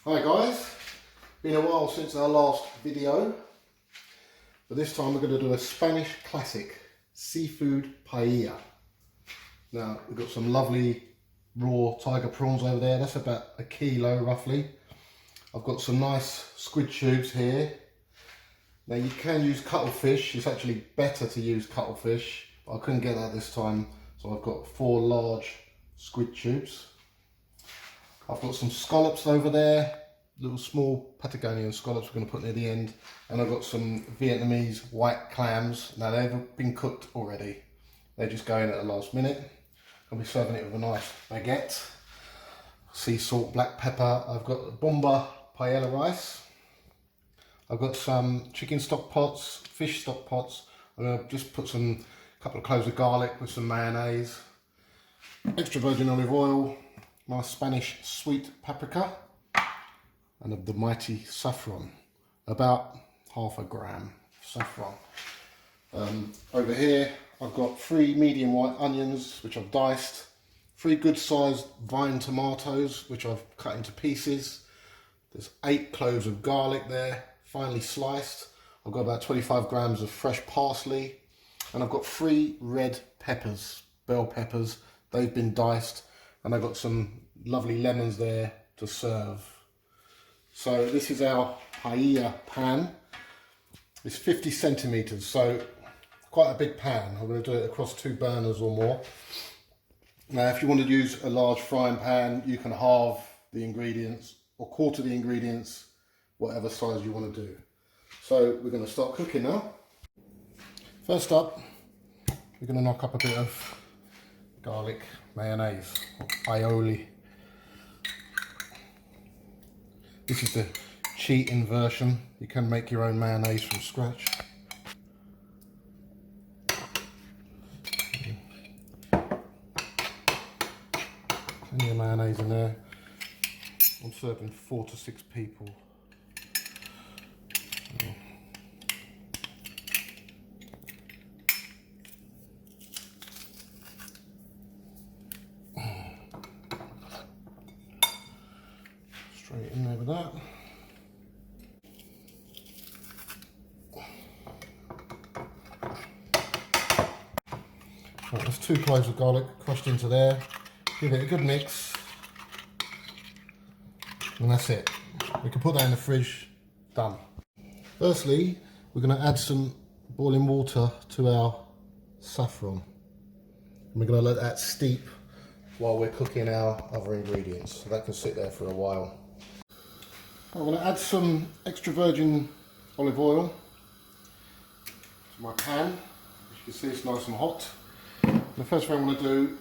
Hi guys, been a while since our last video, but this time we're going to do a Spanish classic, seafood paella. Now we've got some lovely raw tiger prawns over there, that's about a kilo roughly. I've got some nice squid tubes here. Now you can use cuttlefish, it's actually better to use cuttlefish, but I couldn't get that this time, so I've got 4 large squid tubes. I've got some scallops over there, little small Patagonian scallops we're going to put near the end, and I've got some Vietnamese white clams. Now they've been cooked already, they're just going at the last minute. I'll be serving it with a nice baguette, sea salt, black pepper. I've got bomba paella rice. I've got some chicken stock pots, fish stock pots. I'm going to just put a couple of cloves of garlic with some mayonnaise, extra virgin olive oil, my Spanish sweet paprika, and the mighty saffron, about ½ gram saffron. Over here I've got 3 medium white onions which I've diced, 3 good sized vine tomatoes which I've cut into pieces. There's 8 cloves of garlic there, finely sliced. I've got about 25 grams of fresh parsley, and I've got 3 red peppers, bell peppers. They've been diced, and I've got some lovely lemons there to serve. So this is our paella pan. It's 50 centimeters, so quite a big pan. I'm going to do it across 2 burners or more. Now if you want to use a large frying pan, you can halve the ingredients or quarter the ingredients, whatever size you want to do. So we're going to start cooking now. First up, we're going to knock up a bit of garlic mayonnaise, or aioli. This is the cheating version. You can make your own mayonnaise from scratch. Plenty of mayonnaise in there. I'm serving 4 to 6 people. Straight in there with that. Right, there's 2 cloves of garlic crushed into there. Give it a good mix. And that's it. We can put that in the fridge. Done. Firstly, we're going to add some boiling water to our saffron. And we're going to let that steep while we're cooking our other ingredients. So that can sit there for a while. I'm going to add some extra virgin olive oil to my pan. As you can see, it's nice and hot. And the first thing I'm going to do,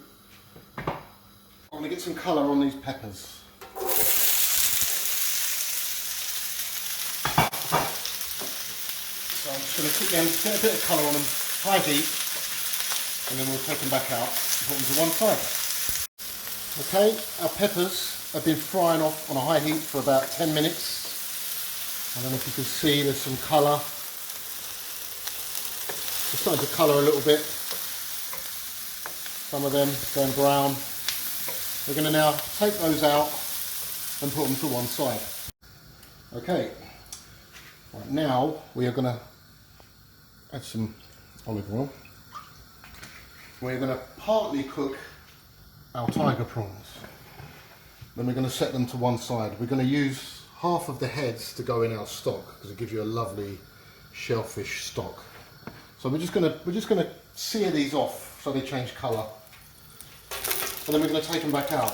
I'm going to get some colour on these peppers. So I'm just going to cook them, get a bit of colour on them, high heat, and then we'll take them back out and put them to one side. Okay, our peppers have been frying off on a high heat for about 10 minutes. I don't know if you can see, there's some colour. They're starting to colour a little bit. Some of them going brown. We're going to now take those out and put them to one side. Okay, right, now we are going to add some olive oil. We're going to partly cook our tiger prawns. Then we're going to set them to one side. We're going to use half of the heads to go in our stock because it gives you a lovely shellfish stock. So we're just going to sear these off so they change colour. And then we're going to take them back out.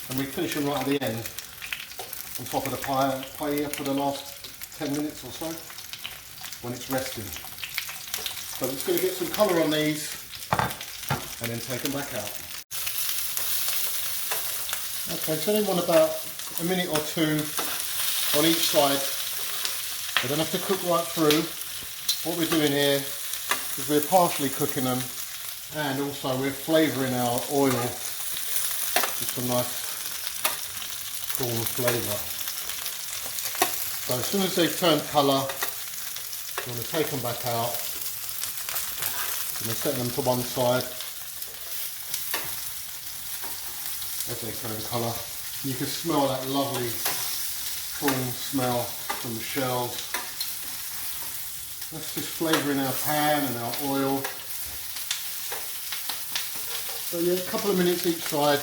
And we finish them right at the end on top of the paella for the last 10 minutes or so when it's resting. So we're just going to get some colour on these and then take them back out. Okay, so they want about a minute or 2 on each side. They don't have to cook right through. What we're doing here is we're partially cooking them, and also we're flavouring our oil with some nice prawn flavour. So as soon as they've turned colour, we're going to take them back out. We're going to set them to one side as they turn colour. You can smell that lovely prawn smell from the shells. Let's just flavour in our pan and our oil. So yeah, a couple of minutes each side.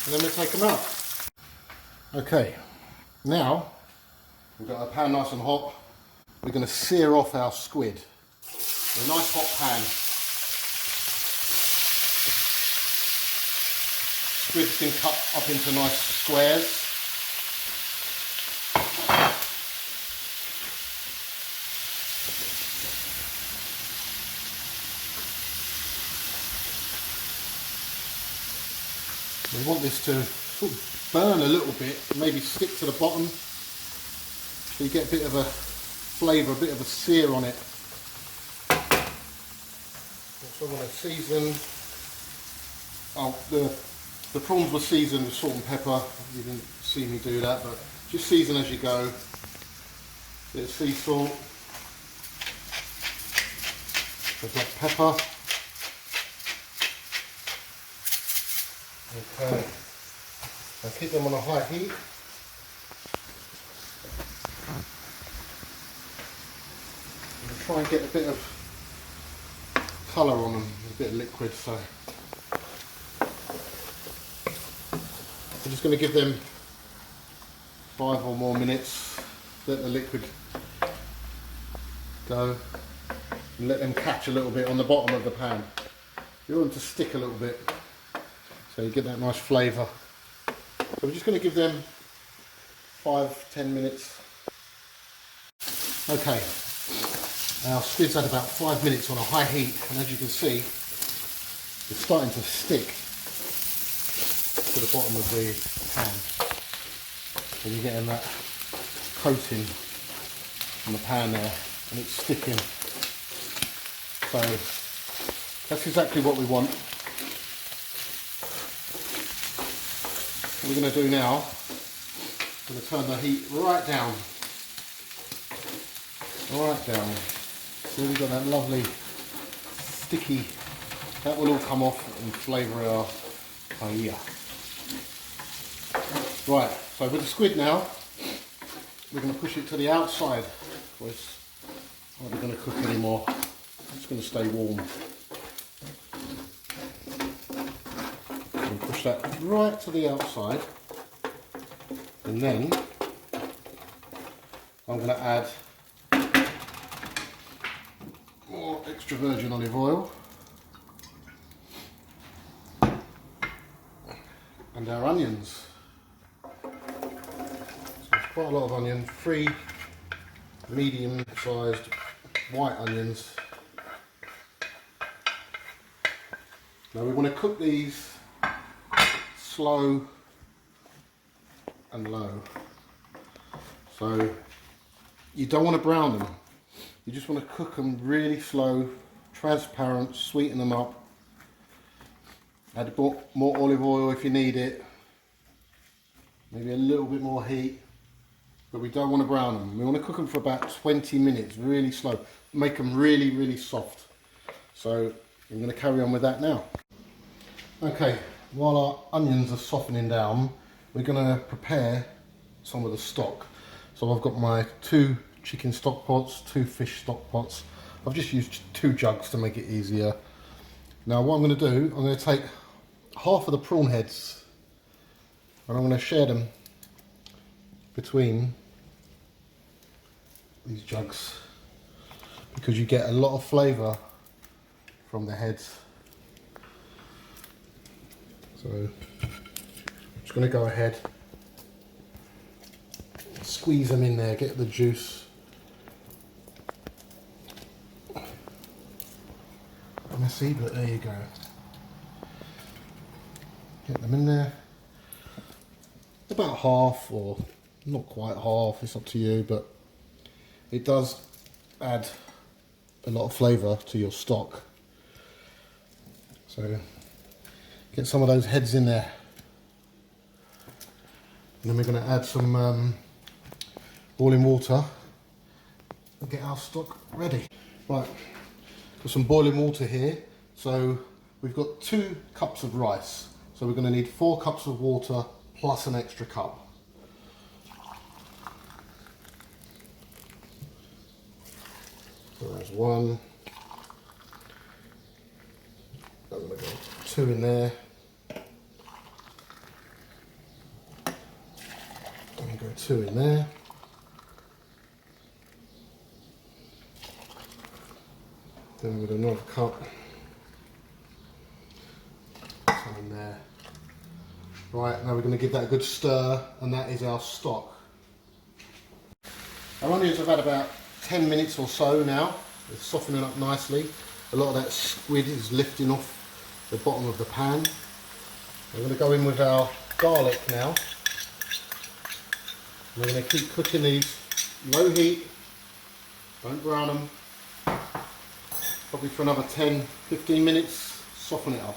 And then we'll take them out. Okay, now we've got our pan nice and hot. We're going to sear off our squid. A nice hot pan. Squid's been cut up into nice squares. We want this to sort of burn a little bit, maybe stick to the bottom, so you get a bit of a flavour, a bit of a sear on it. Also want to season. Oh, the prawns were seasoned with salt and pepper. You didn't see me do that, but just season as you go. Bit of sea salt, bit of pepper. Okay, now keep them on a high heat. And try and get a bit of colour on them, a bit of liquid. So I'm just going to give them 5 or more minutes, let the liquid go and let them catch a little bit on the bottom of the pan. You want them to stick a little bit, so you get that nice flavour. So we're just going to give them 5-10 minutes. Okay, our squid's had about 5 minutes on a high heat, and as you can see, it's starting to stick to the bottom of the pan. And you're getting that coating on the pan there, and it's sticking. So that's exactly what we want. What we're going to do now, I'm going to turn the heat right down. Right down. So we've got that lovely sticky, that will all come off and flavour our paella. Right, so with the squid now, we're going to push it to the outside. It's not going to cook anymore. It's going to stay warm. And push that right to the outside, and then I'm going to add more extra virgin olive oil and our onions. So it's quite a lot of onion, 3 medium-sized white onions. Now we want to cook these slow and low. So you don't want to brown them. You just want to cook them really slow, transparent, sweeten them up. Add more olive oil if you need it. Maybe a little bit more heat. But we don't want to brown them. We want to cook them for about 20 minutes, really slow. Make them really, really soft. So I'm going to carry on with that now. Okay, while our onions are softening down, we're going to prepare some of the stock. So I've got my 2 chicken stock pots, 2 fish stock pots. I've just used 2 jugs to make it easier. Now what I'm going to do, I'm going to take half of the prawn heads and I'm going to share them between these jugs, because you get a lot of flavour from the heads. So I'm just going to go ahead, squeeze them in there, get the juice. Messy, but there you go. Get them in there. About half, or not quite half, it's up to you, but it does add a lot of flavour to your stock. So get some of those heads in there. And then we're going to add some boiling water and get our stock ready. Right, got some boiling water here. So we've got 2 cups of rice. So we're going to need 4 cups of water plus an extra cup. So there's 1. I'm going to go 2 in there. I'm going to go 2 in there. Then with another cup. Some in there. Right, now we're going to give that a good stir, and that is our stock. Our onions have had about 10 minutes or so now. They're softening up nicely. A lot of that squid is lifting off the bottom of the pan. We're going to go in with our garlic now. We're going to keep cooking these low heat. Don't brown them. Probably for another 10-15 minutes. Soften it up.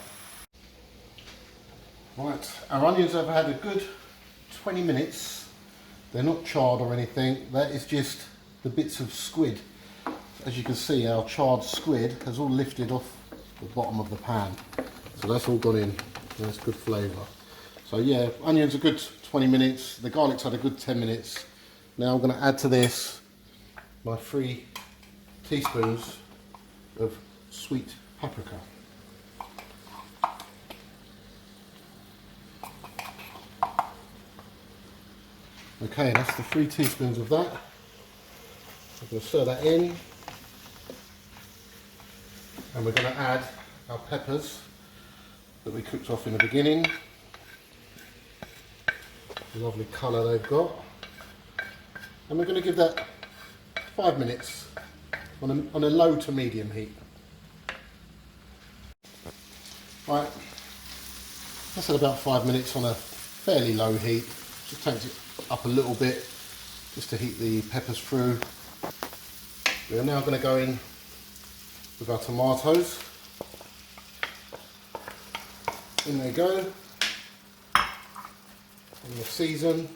Right, our onions have had a good 20 minutes. They're not charred or anything. That is just the bits of squid. As you can see, our charred squid has all lifted off the bottom of the pan. So that's all gone in. That's good flavour. So yeah, onions a good 20 minutes. The garlic's had a good 10 minutes. Now I'm going to add to this my 3 teaspoons of sweet paprika. Okay, that's the 3 teaspoons of that. I'm going to stir that in. And we're going to add our peppers that we cooked off in the beginning. The lovely colour they've got. And we're going to give that 5 minutes on a low to medium heat. Right, that's at about 5 minutes on a fairly low heat. Just takes it up a little bit just to heat the peppers through. We are now going to go in with our tomatoes. In they go. And the season.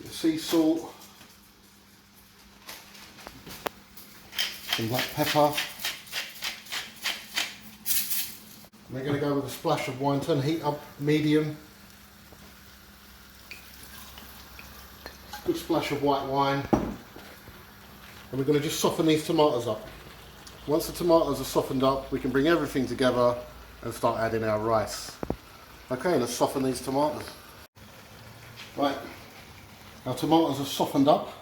Your sea salt. Some black pepper. We're going to go with a splash of wine. Turn the heat up medium. Good splash of white wine. And we're going to just soften these tomatoes up. Once the tomatoes are softened up, we can bring everything together and start adding our rice. Okay, let's soften these tomatoes. Right, our tomatoes are softened up.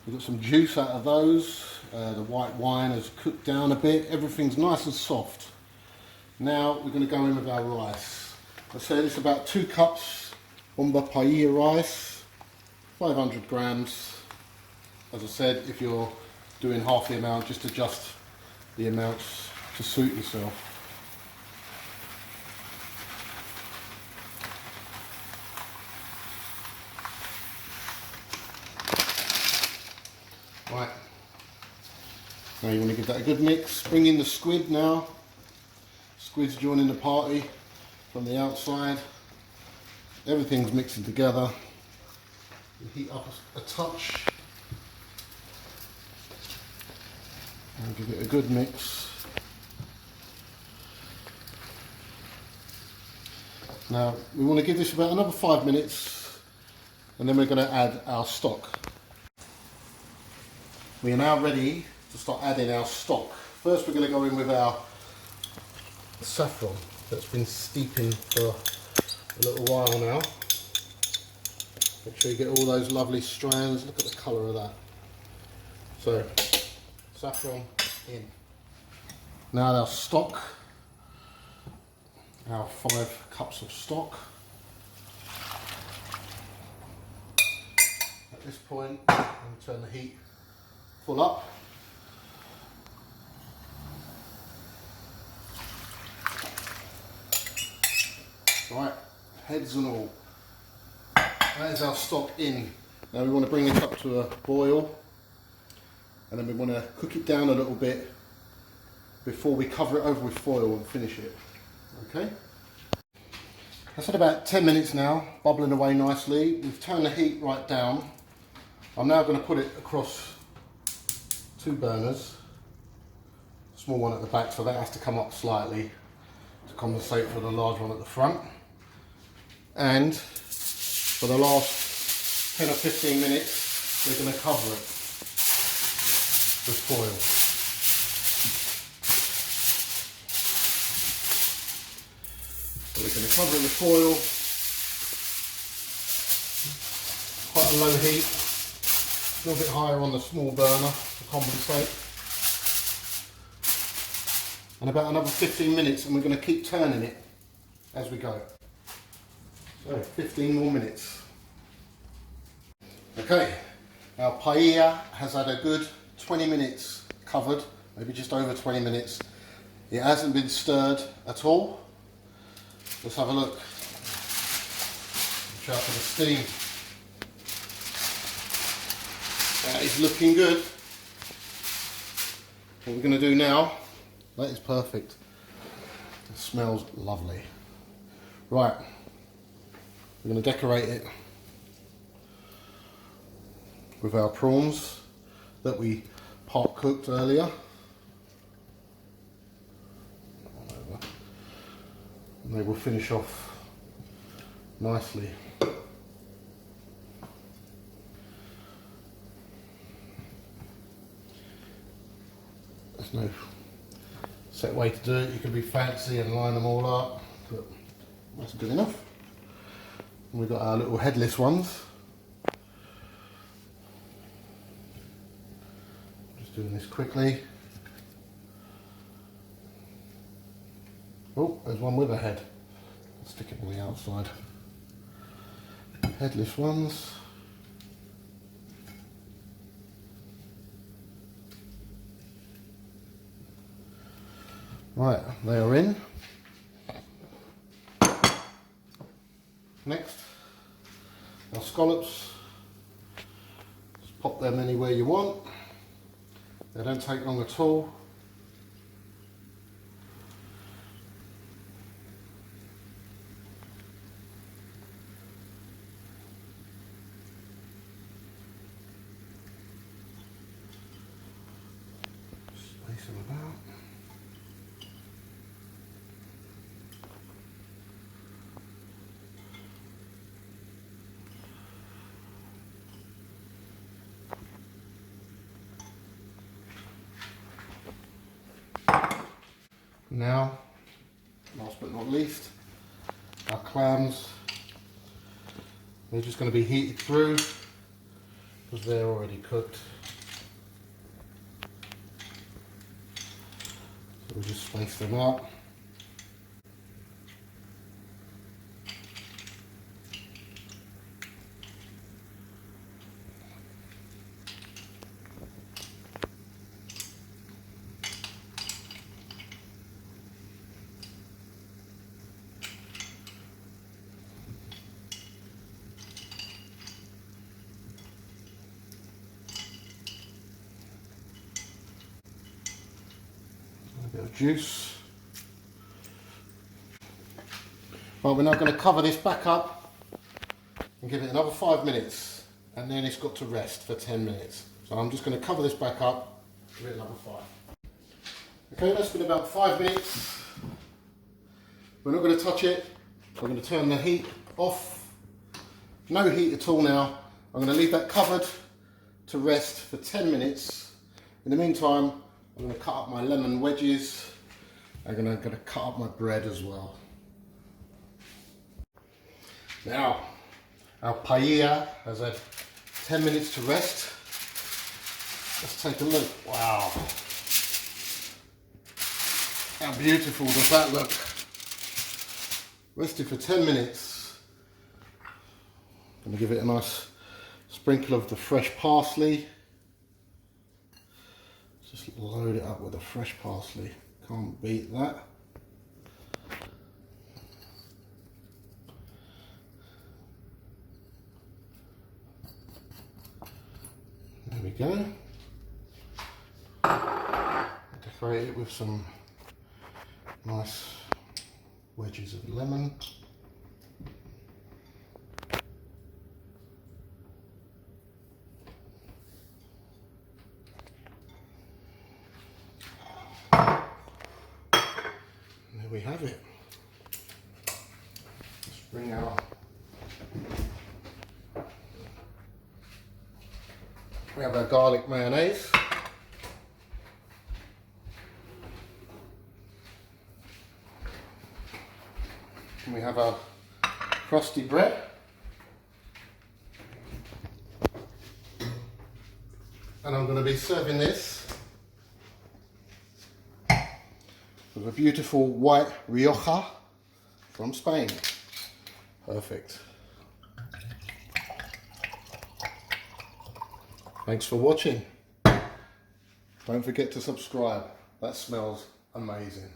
We've got some juice out of those. The white wine has cooked down a bit. Everything's nice and soft. Now we're going to go in with our rice. I said it's about 2 cups Bomba Paella rice, 500 grams. As I said, if you're doing half the amount, just adjust the amounts to suit yourself. Right, now you want to give that a good mix. Bring in the squid now. Squid's joining the party from the outside. Everything's mixing together. You heat up a touch and give it a good mix. Now we want to give this about another 5 minutes and then we're going to add our stock. We are now ready to start adding our stock. First we're going to go in with our saffron that's been steeping for a little while now. Make sure you get all those lovely strands. Look at the colour of that. So, saffron in. Now our stock, our 5 cups of stock. At this point, I'm going to turn the heat full up. Right, heads and all. That is our stock in. Now we want to bring it up to a boil and then we want to cook it down a little bit before we cover it over with foil and finish it. Okay? That's at about 10 minutes now, bubbling away nicely. We've turned the heat right down. I'm now going to put it across 2 burners. small one at the back, so that has to come up slightly to compensate for the large one at the front. And for the last 10 or 15 minutes, we're going to cover it with foil. So we're going to cover it with foil, quite a low heat, a little bit higher on the small burner to compensate. And about another 15 minutes, and we're going to keep turning it as we go. So 15 more minutes. Okay, our paella has had a good 20 minutes covered, maybe just over 20 minutes. It hasn't been stirred at all. Let's have a look. Watch out for the steam. That is looking good. What we're going to do now, that is perfect. It smells lovely. Right, we're going to decorate it with our prawns that we part cooked earlier. And they will finish off nicely. There's no set way to do it. You can be fancy and line them all up, but that's good enough. And we've got our little headless ones. Just doing this quickly. Oh, there's one with a head. Let's stick it on the outside. Headless ones. Right, they are in. Next, our scallops. Just pop them anywhere you want. They don't take long at all. Space them about. Now, last but not least, our clams. They're just going to be heated through because they're already cooked. So we'll just space them out. A bit of juice. Right, we're now going to cover this back up and give it another 5 minutes, and then it's got to rest for 10 minutes. So I'm just going to cover this back up, give it another 5. Okay, that's been about 5 minutes. We're not going to touch it. We're going to turn the heat off. No heat at all now. I'm going to leave that covered to rest for 10 minutes. In the meantime, I'm going to cut up my lemon wedges. I'm going to cut up my bread as well. Now, our paella has had 10 minutes to rest. Let's take a look. Wow. How beautiful does that look? Rested for 10 minutes. I'm going to give it a nice sprinkle of the fresh parsley. Just load it up with the fresh parsley. Can't beat that. There we go. Decorate it with some nice wedges of lemon. bring out. We have our garlic mayonnaise. And we have our crusty bread. And I'm going to be serving this with a beautiful white Rioja from Spain. Perfect. Thanks for watching. Don't forget to subscribe. That smells amazing.